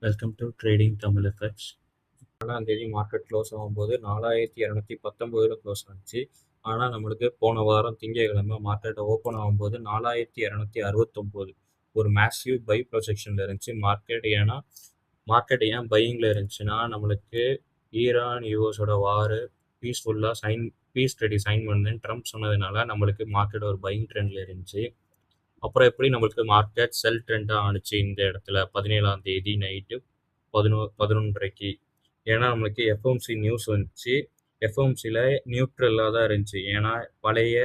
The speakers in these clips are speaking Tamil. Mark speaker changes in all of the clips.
Speaker 1: Welcome to trading Tamil FX. 4ஆம் தேதி மார்க்கெட் க்ளோஸ் ஆகும்போது 4219 க்ளோஸ் ஆச்சு. ஆனால் நம்மளுக்கு போன வாரம் திங்கட்கிழமை மார்க்கெட்டை ஓப்பன் ஆகும்போது 4269 ஒரு மேசிவ் பை ப்ரொஜெக்ஷனில் இருந்துச்சு மார்க்கெட். ஏன்னா மார்க்கெட் ஏன் பையிங்கில் இருந்துச்சுன்னா, நம்மளுக்கு ஈரான் யூஎஸோட வார் பீஸ் ட்ரெடி சைன் பண்ணுன்னு ட்ரம்ப் சொன்னதுனால நம்மளுக்கு மார்க்கெட் ஒரு பையிங் ட்ரெண்டில் இருந்துச்சு. அப்புறம் எப்படி நம்மளுக்கு மார்க்கெட் செல் ட்ரெண்டாக ஆணுச்சு இந்த இடத்துல 17ஆம் தேதி நைட்டு 11:30க்கு. ஏன்னா நம்மளுக்கு எஃப்எம்சி நியூஸ் வந்துச்சு. எஃப்எம்சியில் நியூட்ரலாக தான் இருந்துச்சு. ஏன்னா பழைய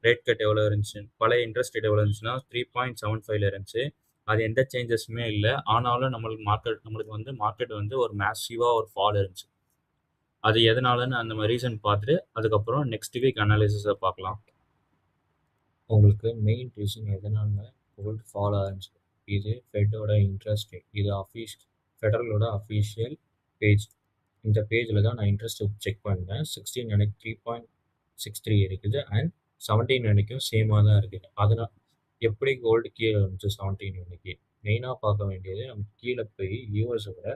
Speaker 1: ரேட் கட் எவ்வளோ இருந்துச்சு, பழைய இன்ட்ரெஸ்ட் ரேட் எவ்வளோ இருந்துச்சுன்னா 3.75 இருந்துச்சு. அது எந்த சேஞ்சஸுமே இல்லை. ஆனாலும் நம்மளுக்கு மார்க்கெட் வந்து ஒரு மேசிவாக ஒரு ஃபால் இருந்துச்சு. அது எதனாலன்னு அந்த மாதிரி ரீசன் பார்த்துட்டு அதுக்கப்புறம் நெக்ஸ்ட் வீக் அனாலிசிஸை பார்க்கலாம். உங்களுக்கு மெயின் ரீசன் எதனால கோல்டு ஃபால் ஆச்சு, இது ஃபெட்டோட இன்ட்ரெஸ்ட் ரேட். இது ஃபெடரலோட அஃபீஷியல் பேஜ். இந்த பேஜில் தான் நான் இன்ட்ரெஸ்ட் செக் பண்ணேன். 16 அன்னைக்கு 3.63 இருக்குது அண்ட் 17 அன்னைக்கும் சேமாக தான் இருக்குது. அதனால் எப்படி கோல்டு கீழே இருந்துச்சு 17 அன்னைக்கு? மெயினாக பார்க்க வேண்டியது நம்ம கீழே போய் யூஎஸோட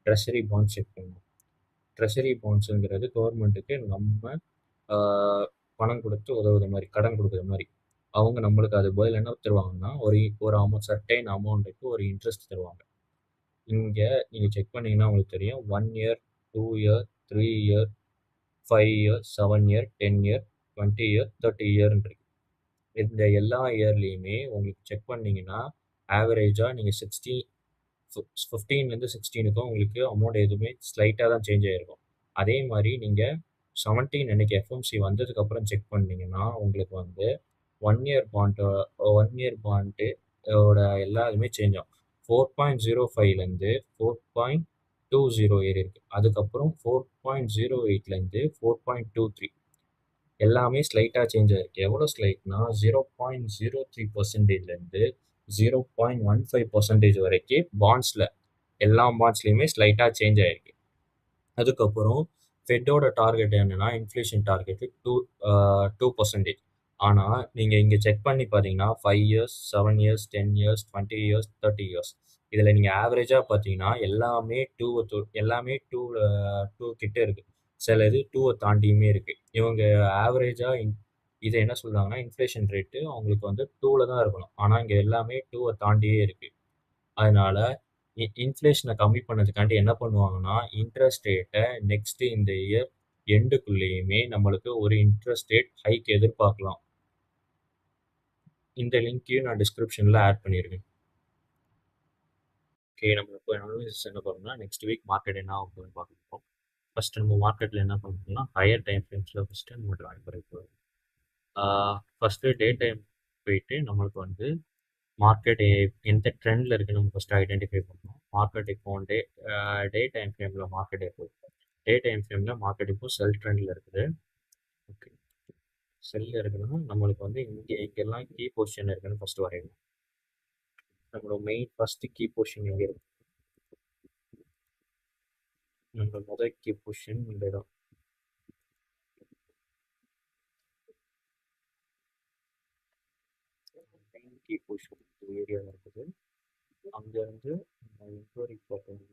Speaker 1: ட்ரெஷரி பாண்ட்ஸ் செக் பண்ணணும். ட்ரெஷரி பாண்ட்ஸுங்கிறது கவர்மெண்ட்டுக்கு நம்ம பணம் கொடுத்து உதவுற மாதிரி, கடன் கொடுக்குற மாதிரி. அவங்க நம்மளுக்கு அது பதில் என்ன தருவாங்கன்னா, ஒரு சர்டைன் அமௌண்ட்டுக்கு ஒரு இன்ட்ரெஸ்ட் தருவாங்க. இங்கே நீங்கள் செக் பண்ணிங்கன்னா உங்களுக்கு தெரியும். 1 year, 2 year, 3 year, 5 year, 7 year, 10 year, 20 year, 30 இயர்ன்னு இருக்கு. இந்த எல்லா இயர்லேயுமே உங்களுக்கு செக் பண்ணிங்கன்னா ஆவரேஜாக நீங்கள் 15லேருந்து 16க்கும் உங்களுக்கு அமௌண்ட் எதுவுமே ஸ்லைட்டாக தான் சேஞ்ச் ஆகிருக்கும். அதே மாதிரி நீங்கள் 17 அன்னைக்கு எஃப்எம்சி வந்ததுக்கப்புறம் செக் பண்ணிங்கன்னா உங்களுக்கு வந்து 1 இயர் பாண்ட்டோட எல்லாருமே சேஞ்ச் ஆகும். 4.05லேருந்து 4.20 ஏறி இருக்கு. அதுக்கப்புறம் 4.08லேருந்து 4.23 எல்லாமே ஸ்லைட்டாக சேஞ்ச் ஆகிருக்கு. எவ்வளோ ஸ்லைட்னா 0.03%லேருந்து 0.15% வரைக்கும் பாண்ட்ஸில் எல்லா பாண்ட்ஸ்லையுமே ஸ்லைட்டாக சேஞ்ச் ஆகிருக்கு. அதுக்கப்புறம் ஃபெட்டோட டார்கெட் என்னென்னா, இன்ஃப்ளேஷன் டார்கெட்டு 2%. ஆனால் நீங்கள் இங்கே செக் பண்ணி பார்த்தீங்கன்னா 5 years, 7 years, 10 years, 20 years, 30 years, இதில் நீங்கள் ஆவரேஜாக பார்த்தீங்கன்னா எல்லாமே 2 கிட்ட இருக்குது. சில இது 2 தாண்டியுமே இருக்குது. இவங்க ஆவரேஜாக இதை என்ன சொல்கிறாங்கன்னா, இன்ஃப்ளேஷன் ரேட்டு அவங்களுக்கு வந்து 2ல் தான் இருக்கணும். ஆனால் இங்கே எல்லாமே 2 தாண்டியே இருக்குது. அதனால் இன்ஃப்ளேஷனை கம்மி பண்ணதுக்காண்டி என்ன பண்ணுவாங்கன்னா, இன்ட்ரெஸ்ட் ரேட்டை நெக்ஸ்ட்டு இந்த இயர் எண்டுக்குள்ளேயுமே நம்மளுக்கு ஒரு இன்ட்ரெஸ்ட் ரேட் ஹைக் எதிர்பார்க்கலாம். இந்த லிங்க்கையும் நான் டிஸ்கிரிப்ஷனில் ஆட் பண்ணியிருக்கேன். ஓகே, நம்ம இப்போ அனாலிசிஸ் என்ன பண்ணணும்னா, நெக்ஸ்ட் வீக் மார்க்கெட் என்ன ஆகுதுன்னு பார்க்கணும். ஃபஸ்ட்டு நம்ம மார்க்கெட்டில் என்ன பண்ணணும்னா, ஹையர் டைம் ஃப்ரேம்ஸில் ஃபஸ்ட்டு நம்ம ட்ராய் பண்ணிக்கலாம். ஃபஸ்ட்டு டே டைம் போயிட்டு நம்மளுக்கு வந்து மார்க்கெட் எந்த ட்ரெண்டில் இருக்குது நம்ம ஃபஸ்ட்டு ஐடென்டிஃபை பண்ணணும். மார்க்கெட் இப்போ டே டைம் ஃப்ரேமில் மார்க்கெட் இருக்குது. டே டைம் ஃப்ரேமில் மார்க்கெட் இப்போ செல் ட்ரெண்டில் இருக்குது. ஓகே, செல்லில் இருக்குதுன்னா நம்மளுக்கு வந்து எங்கெல்லாம் கீ பொசிஷன் இருக்குன்னு ஃபஸ்ட்டு வரையணும். நம்மளோட மெயின் ஃபஸ்ட்டு கீ பொசிஷன் எங்கே இருக்குது? நம்மளோட முதல் கீ பொசிஷன் இந்த இடம். மெயின் கீ பொசிஷன் இந்த ஏரியாவில் இருக்குது. அங்கேருந்து இன்க்வரி பார்க்கணும்.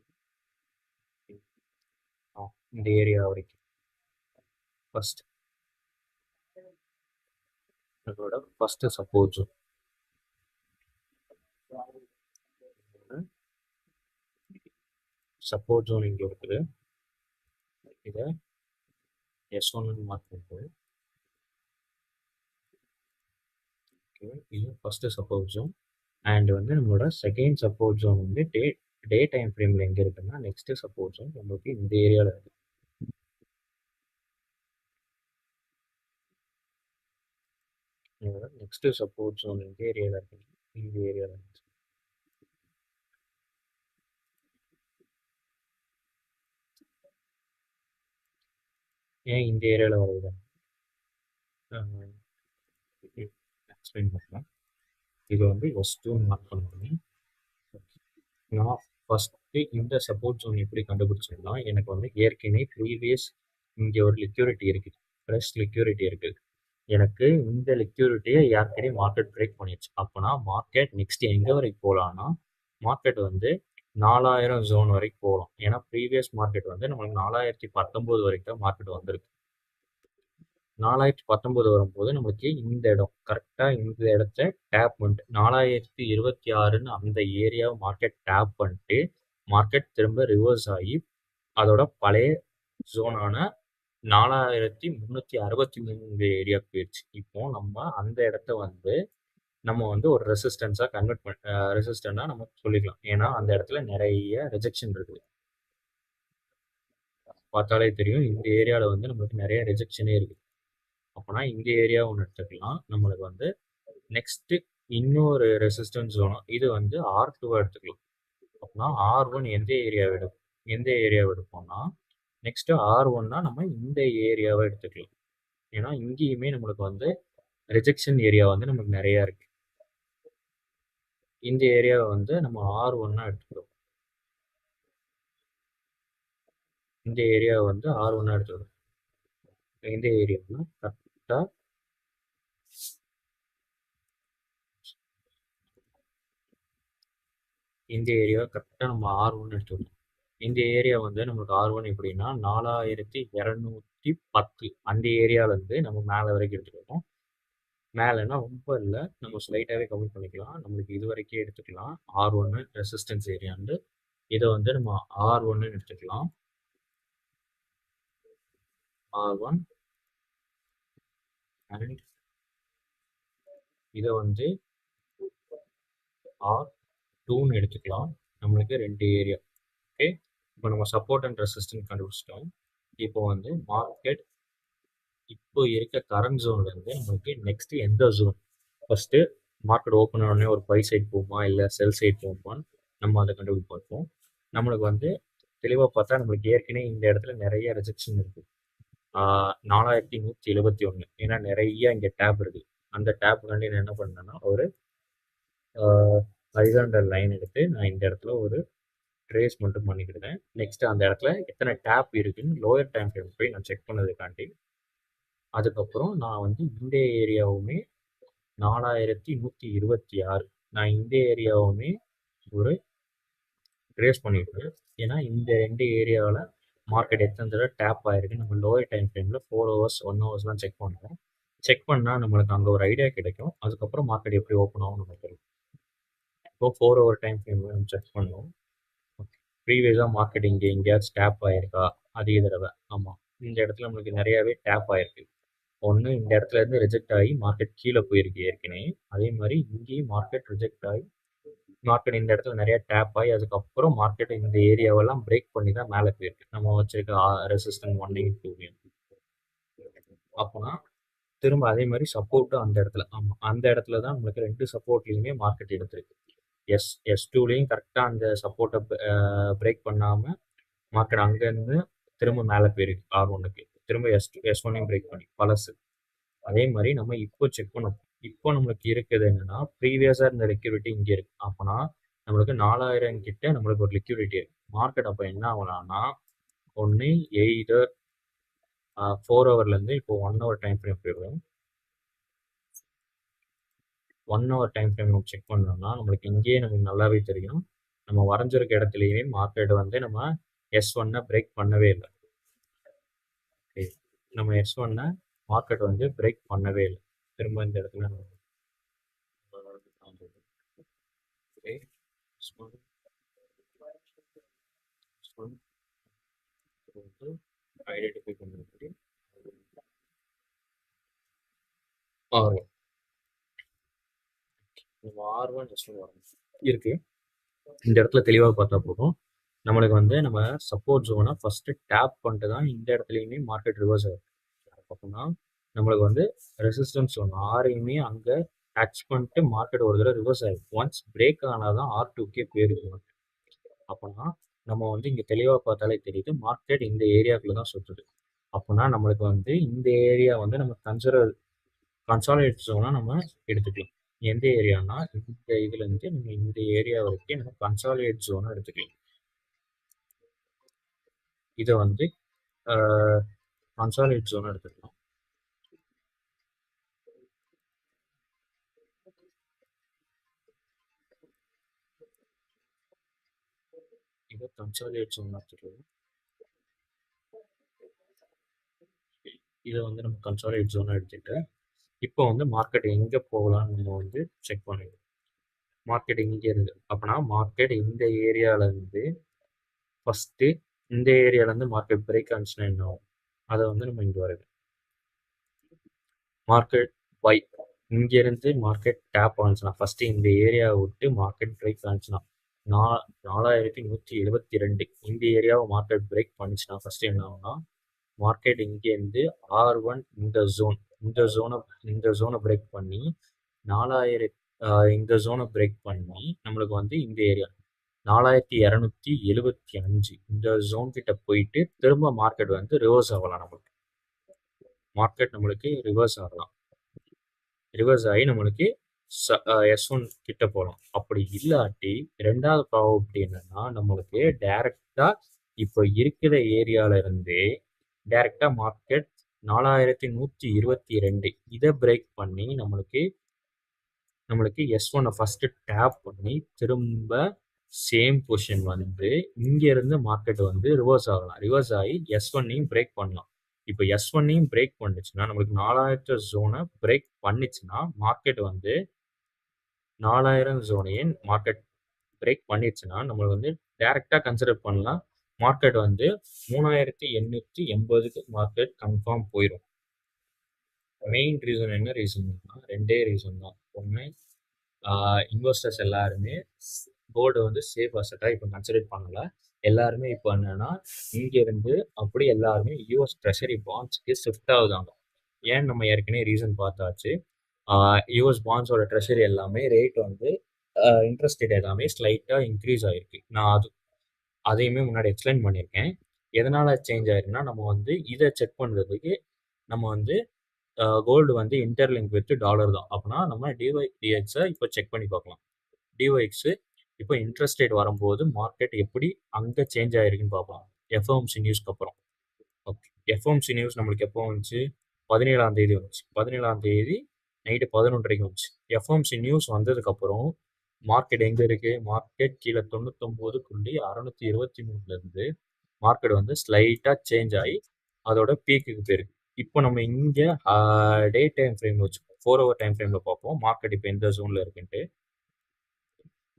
Speaker 1: இந்த ஏரியா வரைக்கும் ஃபஸ்ட் நம்மளோட first support zone. Support zone இங்கே இருக்குது. இதை S1 மார்க் பண்ணுறது. ஓகே, இது ஃபஸ்ட்டு சப்போர்ட் ஜோன். அண்ட் வந்து நம்மளோட செகண்ட் சப்போர்ட் ஜோன் வந்து டே டைம் ஃப்ரேமில் எங்கே இருக்குன்னா, நெக்ஸ்ட்டு சப்போர்ட் ஜோன் நம்மளுக்கு இந்த ஏரியாவில் இருக்குது. நெக்ஸ்ட்டு சப்போர்ட் ஜோன் இந்த ஏரியாவில் இருக்குது. இந்த ஏரியாவில் இருக்குது. ஏன் இந்த ஏரியாவில் வருது எக்ஸ்பிளைன் பண்ணலாம். இது வந்து S2 மார்க் பண்ணுறேன். நான் ஃபஸ்ட்டு இந்த சப்போர்ட் ஜோன் எப்படி கண்டுபிடிச்சிடலாம், எனக்கு வந்து ஏற்கனவே ப்ரீவியஸ் இங்கே ஒரு லிக்யூரிட்டி இருக்குது, ஃப்ரெஷ் லிக்யூரிட்டி இருக்குது. எனக்கு இந்த லிக்யூரிட்டியை ஏற்கனவே மார்க்கெட் பிரேக் பண்ணிடுச்சு. அப்போனா மார்க்கெட் நெக்ஸ்ட் எங்கே வரைக்கும் போகலான்னா, மார்க்கெட் வந்து 4000 ஜோன் வரைக்கும் போகலாம். ஏன்னா ப்ரீவியஸ் மார்க்கெட் வந்து நம்மளுக்கு 4019 வரைக்கும் தான் மார்க்கெட் வந்திருக்கு. 4019 வரும்போது நம்மளுக்கு இந்த இடம் கரெக்டா இந்த இடத்த டேப் பண்ணிட்டு 4026ன்னு அந்த ஏரியாவை மார்க்கெட் டேப் பண்ணிட்டு மார்க்கெட் திரும்ப ரிவர்ஸ் ஆகி அதோட பழைய ஜோனான 4363 ஏரியாவுக்கு போயிடுச்சு. இப்போ நம்ம அந்த இடத்த வந்து நம்ம வந்து ஒரு ரெசிஸ்டன்ஸா கன்வெர்ட் பண்ண ரெசிஸ்டன்டா நம்ம சொல்லிக்கலாம். ஏன்னா அந்த இடத்துல நிறைய ரிஜெக்ஷன் இருக்குது. பார்த்தாலே தெரியும் இந்த ஏரியால வந்து நம்மளுக்கு நிறைய ரிஜெக்ஷனே இருக்கு. அப்போனா இந்த ஏரியா ஒன்று எடுத்துக்கலாம். நம்மளுக்கு வந்து நெக்ஸ்ட் இன்னொரு ரெசிஸ்டன்ஸ் ஜோனும் இது வந்து R2 எடுத்துக்கலாம். அப்படின்னா R1 எந்த ஏரியாவை எடுப்போம்னா நெக்ஸ்ட் R1னா நம்ம இந்த ஏரியாவை எடுத்துக்கலாம். ஏன்னா இங்கேயுமே நம்மளுக்கு வந்து ரிஜெக்ஷன் ஏரியா வந்து நமக்கு நிறைய இருக்கு. இந்த ஏரியாவை வந்து நம்ம R1 எடுத்துக்கிறோம். இந்த ஏரியாவை வந்து R1 எடுத்துக்கிறோம். இந்த ஏரியாவுனா கரெக்டா இந்த ஏரியா கரெக்டா நம்ம R1 எடுத்துக்கிறோம். இந்த ஏரியா வந்து நமக்கு R1 எப்படின்னா 4210 அந்த ஏரியால இருந்து நம்ம மேலே வரைக்கும் எடுத்துக்கிறோம். மேலேன்னா ரொம்ப இல்லை, நம்ம ஸ்லைட்டாகவே கவுண்ட் பண்ணிக்கலாம். நம்மளுக்கு இது வரைக்கும் எடுத்துக்கலாம். R1 ரெசிஸ்டன்ஸ் ஏரியாண்டு இதை வந்து நம்ம R1 எடுத்துக்கலாம். R1 அண்ட் இதை வந்து R2ன்னு எடுத்துக்கலாம். நம்மளுக்கு 2 ஏரியா. ஓகே, இப்போ நம்ம சப்போர்ட் அண்ட் ரெசிஸ்டன்ஸ் கண்டுபிடிச்சிட்டோம். இப்போ வந்து மார்க்கெட் இப்போ இருக்க கரண்ட் ஜோன்ல இருந்து நம்மளுக்கு நெக்ஸ்ட் எந்த ஜோன் ஃபர்ஸ்ட் மார்க்கெட் ஓப்பன் ஆனோடனே ஒரு பை சைட் போகுமா இல்லை செல் சைட் போகுமான்னு நம்ம அதை கண்டுபிடிச்சு பார்ப்போம். நம்மளுக்கு வந்து தெளிவாக பார்த்தா நம்மளுக்கு ஏற்கனவே இந்த இடத்துல நிறைய ரிஜெக்ஷன் இருக்கு. 4171 ஏன்னா நிறைய இங்கே டேப் இருக்கு. அந்த டேப்புக்காண்டி நான் என்ன பண்ணேன்னா ஒரு ஹரிசாண்டல் லைன் எடுத்து நான் இந்த இடத்துல ஒரு ட்ரேஸ் மட்டும் பண்ணிக்கிட்டேன். நெக்ஸ்ட் அந்த இடத்துல எத்தனை டேப் இருக்குன்னு லோயர் டைம் ஃப்ரேம் போய் நான் செக் பண்ணதுக்காண்டி அதுக்கப்புறம் நான் வந்து இந்த ஏரியாவுமே 4126 நான் இந்த ஏரியாவுமே ஒரு ட்ரேஸ் பண்ணிட்டு ஏன்னா இந்த 2 ஏரியாவில் மார்க்கெட் எத்தனை தடவை டேப் ஆயிருக்கு நம்ம லோயர் டைம் ஃப்ரேமில் 4 ஹவர்ஸ் 1 ஹவர்ஸ்லாம் செக் பண்ணுவோம். செக் பண்ணால் நம்மளுக்கு அங்கே ஒரு ஐடியா கிடைக்கும். அதுக்கப்புறம் மார்க்கெட் எப்படி ஓப்பன் ஆகும் நமக்கு தெரியும். இப்போ 4 ஹவர் டைம் ஃப்ரேமில் நம்ம செக் பண்ணுவோம். ப்ரீவியஸாக மார்க்கெட் இங்கே எங்கேயாச்சும் டேப் ஆயிருக்கா அதிக தடவை? ஆமாம், இந்த இடத்துல நம்மளுக்கு நிறையாவே டேப் ஆயிருக்கு. ஒன்று இந்த இடத்துல இருந்து ரிஜெக்ட் ஆகி மார்க்கெட் கீழே போயிருக்கு ஏற்கனவே. அதே மாதிரி இங்கேயும் மார்க்கெட் ரிஜெக்ட் ஆகி மார்க்கெட் இந்த இடத்துல நிறைய டேப் ஆகி அதுக்கப்புறம் மார்க்கெட் இந்த ஏரியாவெல்லாம் பிரேக் பண்ணி தான் மேலே போயிருக்கு. நம்ம வச்சிருக்க ரெசிஸ்டன்ட் 192 அப்போனா திரும்ப அதே மாதிரி சப்போர்ட்டும் அந்த இடத்துல. ஆமாம், அந்த இடத்துல தான் நம்மளுக்கு 2 சப்போர்ட்லையுமே மார்க்கெட் எடுத்திருக்கு. S2லையும் கரெக்டாக அந்த சப்போர்ட்டை பிரேக் பண்ணாமல் மார்க்கெட் அங்கேருந்து திரும்ப மேலே போயிருக்கு. R1க்கு திரும்ப S1னையும் பிரேக் பண்ணி பழசு. அதே மாதிரி நம்ம இப்போ செக் பண்ணோம். இப்போ நம்மளுக்கு இருக்குது என்னன்னா ப்ரீவியஸாக இருந்த லிக்விடிட்டி இங்கே இருக்கு. அப்போனா நம்மளுக்கு 4000 கிட்ட நம்மளுக்கு ஒரு லிக்விடிட்டி இருக்கு. மார்க்கெட் அப்போ என்ன ஆகலாம்னா ஒன்று எய்தர் 4 ஹவர்லேருந்து இப்போ 1 ஹவர் டைம் ஃப்ரேம் போயிடும். 1 ஹவர் டைம் ஃப்ரேம் நம்ம செக் பண்ணோம்னா நம்மளுக்கு இங்கேயே நமக்கு நல்லாவே தெரியும். நம்ம வரைஞ்சிருக்க இடத்துலையுமே மார்க்கெட் வந்து நம்ம S1 பிரேக் பண்ணவே இல்லை. நம்ம S1 மார்க்கெட் வந்து பிரேக் பண்ணவே இல்லை. திரும்ப இந்த இடத்துல ஐடென்டிஃபை பண்ணிட்டு R1 இருக்கு. இந்த இடத்துல தெளிவாக பார்த்தா போதும். நம்மளுக்கு வந்து நம்ம சப்போர்ட் ஜோனை ஃபர்ஸ்ட் டேப் பண்ணிட்டு தான் இந்த இடத்துலையுமே மார்க்கெட் ரிவர்ஸ் ஆகும். அப்படின்னா நம்மளுக்கு வந்து ரெசிஸ்டன்ஸ் ஜோன் ஆரையுமே அங்கே டச் பண்ணிட்டு மார்க்கெட் ஒரு தடவை ரிவர்ஸ் ஆகும். ஒன்ஸ் பிரேக் ஆனால் தான் R2க்கே போயிருக்கு. அப்படின்னா நம்ம வந்து இங்கே தெளிவாக பார்த்தாலே தெரியுது மார்க்கெட் இந்த ஏரியாக்குள்ள தான் சுற்றுது. அப்படின்னா நம்மளுக்கு வந்து இந்த ஏரியா வந்து நம்ம கன்சாலிடேட் ஜோனா நம்ம எடுத்துக்கலாம். எந்த ஏரியானா இந்த இதுல இருந்து நம்ம இந்த ஏரியா வரைக்கும் நம்ம கன்சாலிடேட் ஜோனை எடுத்துக்கலாம். இதை வந்து கன்சாலிடேட் ஜோன் எடுத்துக்கலாம். இதை கன்சாலிடேட் ஜோன் எடுத்துக்கலாம். இதை வந்து நம்ம கன்சாலிடேட் ஜோனை எடுத்துட்டு இப்போ வந்து மார்க்கெட் எங்கே போகலான்னு நம்ம வந்து செக் பண்ணிடுவோம். மார்க்கெட் இங்கே இருந்து அப்படின்னா மார்க்கெட் இந்த ஏரியாவிலேருந்து ஃபஸ்ட்டு இந்த ஏரியாவிலேருந்து மார்க்கெட் பிரேக் ஆனிச்சுன்னா என்ன ஆகும், அதை வந்து நம்ம இங்கே வருது மார்க்கெட் பை இங்கேருந்து மார்க்கெட் டேப் ஆனிச்சுன்னா ஃபஸ்ட்டு இந்த ஏரியாவை விட்டு மார்க்கெட் பிரேக் ஆனிச்சுன்னா 4172 இந்த ஏரியாவை மார்க்கெட் பிரேக் பண்ணிச்சுன்னா ஃபஸ்ட்டு என்ன ஆகும்னா மார்க்கெட் இங்கேருந்து R1 இந்த ஜோனை பிரேக் பண்ணி 4000 இந்த ஜோனை பிரேக் பண்ணி நம்மளுக்கு வந்து இந்த ஏரியா 4275 இந்த ஜோன் கிட்ட போயிட்டு திரும்ப மார்க்கெட் வந்து ரிவர்ஸ் ஆகலாம். நம்மளுக்கு ரிவர்ஸ் ஆகலாம். ரிவர்ஸ் ஆகி நம்மளுக்கு S1 கிட்ட போகலாம். அப்படி இல்லாட்டி ரெண்டாவது ப்ராபபிலிட்டி என்னன்னா நம்மளுக்கு டைரக்டா இப்போ இருக்கிற ஏரியால இருந்தே டைரக்டா மார்க்கெட் 4122 இதை பிரேக் பண்ணி நம்மளுக்கு S1 ஃபர்ஸ்ட் டேப் பண்ணி திரும்ப சேம் பொசிஷன் வந்து இங்க இருந்து மார்க்கெட் வந்து ரிவர்ஸ் ஆகலாம். ரிவர்ஸ் ஆகி S1ஐயும் பிரேக் பண்ணலாம். இப்போ S1ஐயும் பிரேக் பண்ணுச்சுன்னா நம்மளுக்கு 4000 ஜோனை பிரேக் பண்ணிச்சுன்னா மார்க்கெட் வந்து 4000 ஜோனையும் மார்க்கெட் பிரேக் பண்ணிடுச்சுன்னா நம்மளுக்கு வந்து டைரக்டா கன்சிடர் பண்ணலாம். மார்க்கெட் வந்து 3880க்கு மார்க்கெட் கன்ஃபார்ம் போயிடும். மெயின் ரீசன் என்ன ரீசன்னா ரெண்டே ரீசன் தான். ஒன்று இன்வெஸ்டர்ஸ் எல்லாருமே கோல்டு வந்து சேஃப் அசட்டாக இப்போ கன்சிடர் பண்ணல. எல்லாருமே இப்போ என்னன்னா இங்கேருந்து அப்படி எல்லாருமே யூஎஸ் ட்ரெஷரி பாண்ட்ஸ்க்கு ஷிஃப்ட் ஆகுதாங்க. ஏன்னு நம்ம ஏற்கனவே ரீசன் பார்த்தாச்சு. யூஎஸ் பாண்ட்ஸோட ட்ரெஷரி எல்லாமே ரேட் வந்து இன்ட்ரெஸ்ட் ரேட் எல்லாமே ஸ்லைட்டாக இன்க்ரீஸ் ஆகிருக்கு. நான் அதையுமே முன்னாடி எக்ஸ்பிளைன் பண்ணியிருக்கேன். எதனால் சேஞ்ச் ஆயிருக்குன்னா நம்ம வந்து இதை செக் பண்ணுறதுக்கு நம்ம வந்து கோல்டு வந்து இன்டர்லிங்க் வித் டாலர் தான். அப்படின்னா நம்ம டிஒய்எக்ஸை இப்போ செக் பண்ணி பார்க்கலாம். டிஒய்எக்ஸ் இப்போ இன்ட்ரெஸ்ட் ரேட் வரும்போது மார்க்கெட் எப்படி அங்கே சேஞ்ச் ஆகிருக்குன்னு பார்க்கலாம். எஃப்ஓஎம்சி நியூஸ்க்கு அப்புறம். ஓகே, எஃப்ஓஎம்சி நியூஸ் நம்மளுக்கு எப்போ வந்துச்சு? 17ஆம் தேதி வந்துச்சு. 17ஆம் தேதி நைட்டு 11:30 வந்துச்சு. எஃப்ஓஎம்சி நியூஸ் வந்ததுக்கப்புறம் மார்க்கெட் எங்கே இருக்குது? மார்க்கெட் கீழே 99,623 மார்க்கெட் வந்து ஸ்லைட்டாக சேஞ்ச் ஆகி அதோட பீக்குக்கு போயிருக்கு. இப்போ நம்ம இங்கே டே டைம் ஃப்ரேம் வச்சு 4 hour டைம் ஃப்ரேமில் பார்ப்போம் மார்க்கெட் இப்போ எந்த ஜோனில் இருக்குன்ட்டு.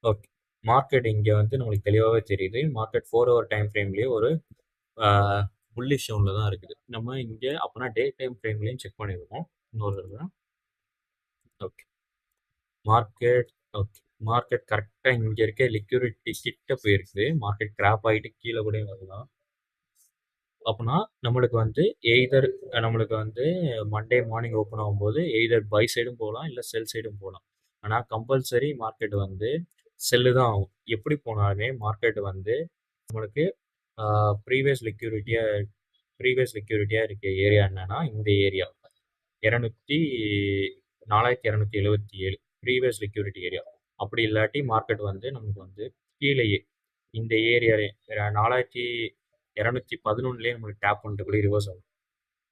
Speaker 1: ஓகே, மார்க்கெட் இங்கே வந்து நம்மளுக்கு தெளிவாகவே தெரியுது. மார்க்கெட் 4 hour டைம் ஃப்ரேம்லேயே ஒரு புல்லிஷ் ஜோனில் தான் இருக்குது. நம்ம இங்கே அப்படின்னா டே டைம் ஃப்ரேம்லேயும் செக் பண்ணிடுவோம் இன்னொரு தடவை. ஓகே, மார்க்கெட் கரெக்டாக இங்கே இருக்க லிக்விடிட்டி கிட்ட போயிருக்குது. மார்க்கெட் கிராப் ஆகிட்டு கீழே கூட வரலாம். அப்படின்னா நம்மளுக்கு வந்து நம்மளுக்கு வந்து மண்டே மார்னிங் ஓப்பன் ஆகும்போது எய்தர் பை சைடும் போகலாம் இல்லை செல் சைடும் போகலாம். ஆனால் கம்பல்சரி மார்க்கெட் வந்து செல்லு தான் ஆகும். எப்படி போனாலுமே மார்க்கெட் வந்து நம்மளுக்கு ப்ரீவியஸ் லிக்யூரிட்டியாக இருக்க ஏரியா என்னன்னா இந்த ஏரியா 4277 ப்ரீவியஸ் லிக்யூரிட்டி ஏரியா. அப்படி இல்லாட்டி மார்க்கெட் வந்து நமக்கு வந்து கீழேயே இந்த ஏரியா 4211 நம்மளுக்கு டேப் பண்ணிட்டு ரிவர்ஸ் ஆகும்.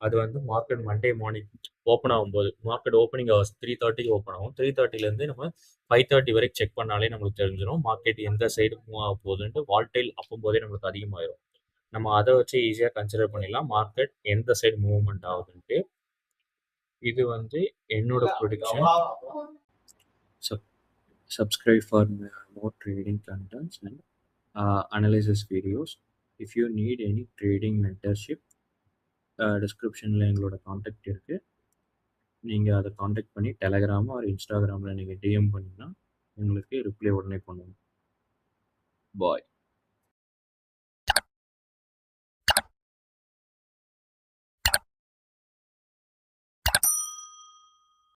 Speaker 1: அது வந்து மார்க்கெட் மண்டே மார்னிங் ஓப்பன் ஆகும்போது மார்க்கெட் ஓப்பனிங் ஹவர்ஸ் 3:30க்கு ஓப்பன் ஆகும். 3:30லேருந்து நம்ம 5:30 வரைக்கும் செக் பண்ணாலே நம்மளுக்கு தெரிஞ்சிடும் மார்க்கெட் எந்த சைடு மூவ் ஆக போகுதுன்ட்டு. வால்டைல் அப்போம்போதே நம்மளுக்கு அதிகமாகிடும். நம்ம அதை வச்சு ஈஸியாக கன்சிடர் பண்ணிடலாம் மார்க்கெட் எந்த சைடு மூவ்மெண்ட் ஆகுதுன்ட்டு. இது வந்து என்னோட production. Subscribe for more trading contents and analysis videos. If you need any trading mentorship, டிஸ்கிரிப்ஷனில் எங்களோட காண்டாக்ட் இருக்குது. நீங்கள் அதை காண்டாக்ட் பண்ணி டெலகிராமோ ஒரு இன்ஸ்டாகிராமில் நீங்கள் டிஎம் பண்ணிங்கன்னா உங்களுக்கு ரிப்ளை உடனே பண்ணுவோம். பாய்.